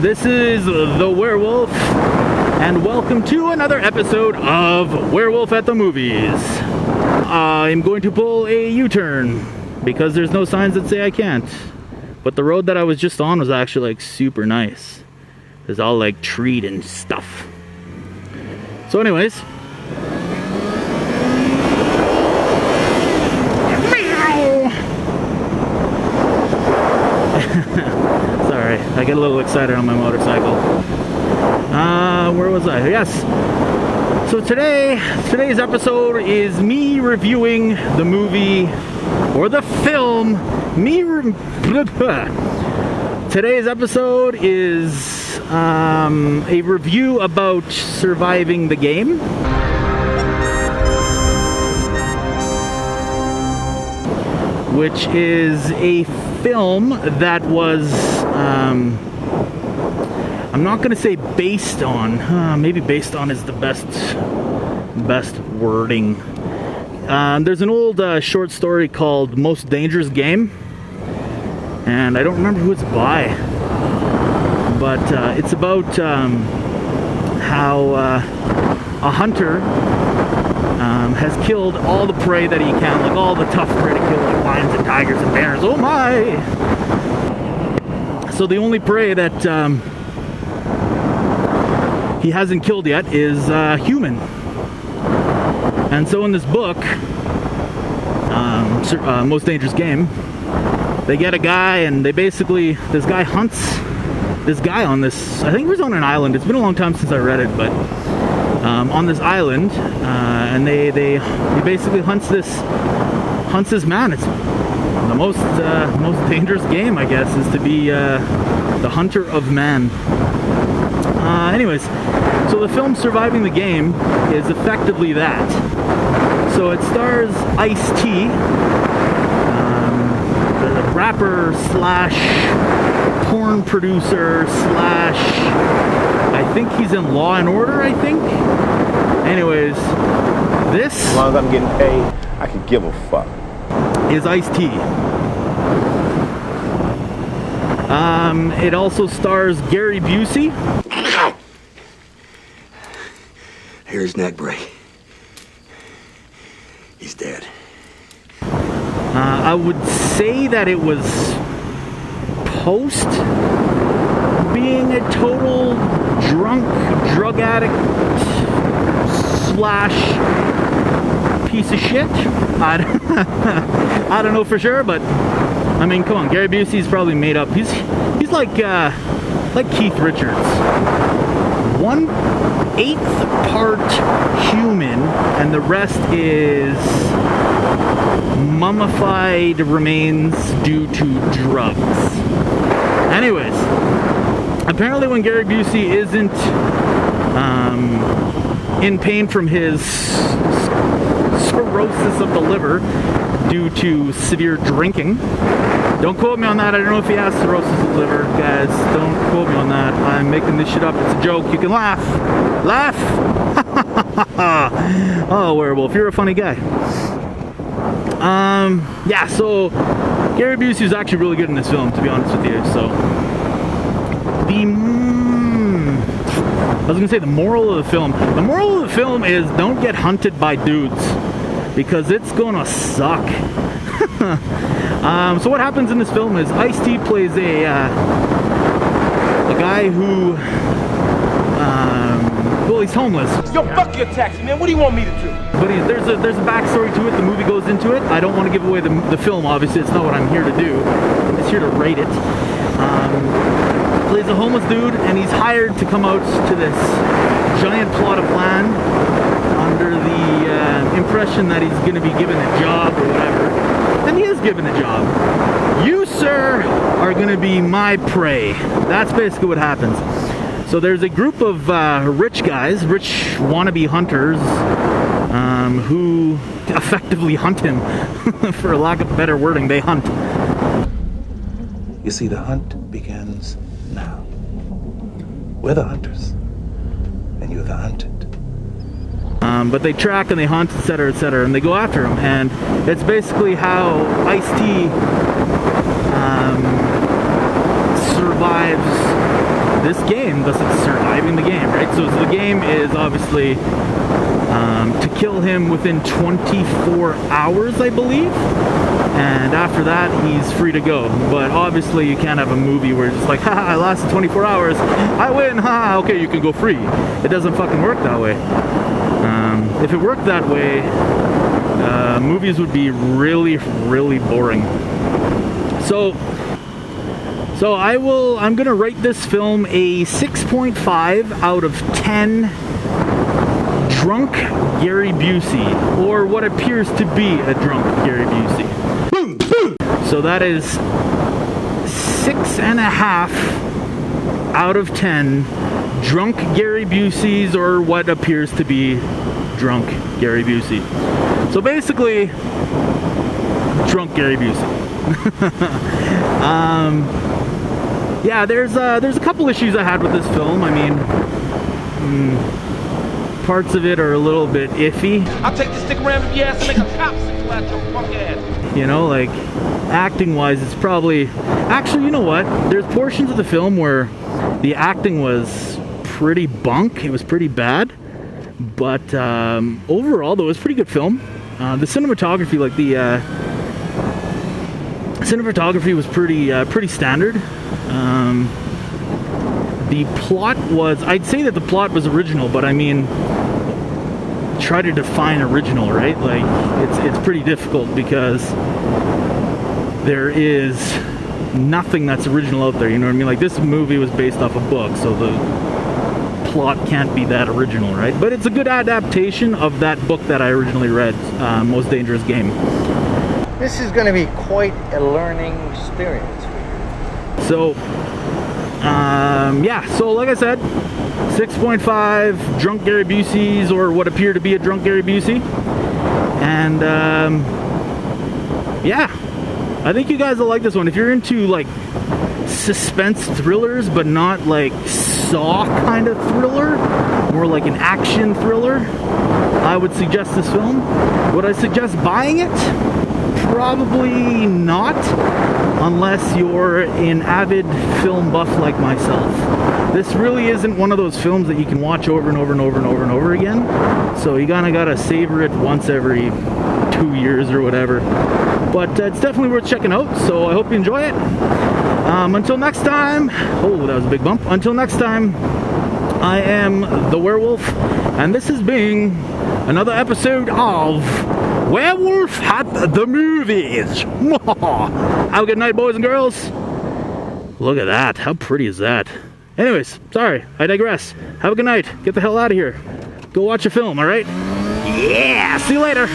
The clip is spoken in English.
This is the Werewolf, and welcome to another episode of Werewolf at the Movies. I'm going to pull a U-turn because there's no signs that say I can't. But the road that I was just on was actually like super nice. It's all like treed and stuff. So anyways, sorry, I get a little excited on my motorcycle. Where was I? Yes. So today's episode is me reviewing the movie or the film. Today's episode is a review about Surviving the Game. Which is a film that was, I'm not going to say based on, maybe based on is the best wording. There's an old short story called Most Dangerous Game, and I don't remember who it's by, but it's about how a hunter has killed all the prey that he can, like all the tough prey to kill, like lions and tigers and bears. Oh my! So the only prey that he hasn't killed yet is human. And so in this book, Most Dangerous Game, they get a guy, and they basically, this guy hunts this guy on this, I think it was on an island. It's been a long time since I read it, but on this island, and he basically hunts this man. It's the most dangerous game, I guess, is to be the hunter of man. Anyways, so the film Surviving the Game is effectively that. So it stars Ice-T, the rapper slash porn producer slash, I think he's in Law and Order, I think. Anyways, this, as long as I'm getting paid, I can give a fuck, is Ice-T. It also stars Gary Busey. Here's neck break. He's dead. I would say that it was post being a total drunk drug addict slash piece of shit. I don't know for sure, but I mean, come on, Gary Busey's probably made up. He's like Keith Richards, 1/8 part human, and the rest is mummified remains due to drugs. Anyways, apparently when Gary Busey isn't in pain from his cirrhosis of the liver due to severe drinking, don't quote me on that, I don't know if he has cirrhosis of the liver, guys, don't quote me on that, I'm making this shit up, it's a joke, you can laugh, oh, Werewolf, you're a funny guy. Yeah, so Gary Busey is actually really good in this film, to be honest with you. So I was gonna say the moral of the film. The moral of the film is don't get hunted by dudes, because it's gonna suck. So what happens in this film is Ice-T plays a guy who, well, he's homeless. Yo, fuck your taxi, man. What do you want me to do? But there's a backstory to it. The movie goes into it. I don't want to give away the film, obviously. It's not what I'm here to do. I'm just here to rate it. Plays a homeless dude, and he's hired to come out to this giant plot of land under the impression that he's going to be given a job or whatever. And he is given a job. You, sir, are going to be my prey. That's basically what happens. So there's a group of rich guys, rich wannabe hunters, who effectively hunt him. For lack of better wording, they hunt. You see, the hunt begins now. We're the hunters, and you're the hunted. But they track and they hunt, etc., etc., and they go after him. And it's basically how Ice-T survives this game, thus it's surviving the game, right? So the game is obviously to kill him within 24 hours, I believe. And after that, he's free to go. But obviously, you can't have a movie where it's just like, haha, I lasted 24 hours, I win, haha, okay, you can go free. It doesn't fucking work that way. If it worked that way, movies would be really, really boring. So I'm gonna rate this film a 6.5 out of 10 drunk Gary Busey, or what appears to be a drunk Gary Busey. So that is 6.5 out of 10 drunk Gary Buseys, or what appears to be drunk Gary Busey. So basically, drunk Gary Busey. Yeah, there's a couple issues I had with this film. I mean, parts of it are a little bit iffy. I'll take this stick around your ass and make a cop signal at your punk ass. You know, like, acting wise, it's probably, actually, you know what, there's portions of the film where the acting was pretty bunk. It was pretty bad, but overall though, it was a pretty good film. The cinematography, like the cinematography was pretty standard. The plot was, I'd say that the plot was original, but I mean, try to define original, right? Like, it's pretty difficult because there is nothing that's original out there, you know what I mean? Like, this movie was based off a book, so the plot can't be that original, right? But it's a good adaptation of that book that I originally read, Most Dangerous Game. This is going to be quite a learning experience for you. So, yeah, so like I said, 6.5 drunk Gary Buseys, or what appear to be a drunk Gary Busey. And, yeah, I think you guys will like this one. If you're into, like, suspense thrillers, but not, like, Saw kind of thriller, more like an action thriller, I would suggest this film. Would I suggest buying it? Probably not, unless you're an avid film buff like myself. This really isn't one of those films that you can watch over and over and over and over and over again, so you kinda gotta savor it once every 2 years or whatever. But it's definitely worth checking out, so I hope you enjoy it. Until next time, oh, that was a big bump. Until next time, I am the Werewolf, and this has been another episode of Werewolf at the Movies. Have a good night, boys and girls. Look at that. How pretty is that? Anyways, sorry, I digress. Have a good night. Get the hell out of here. Go watch a film, all right? Yeah, see you later.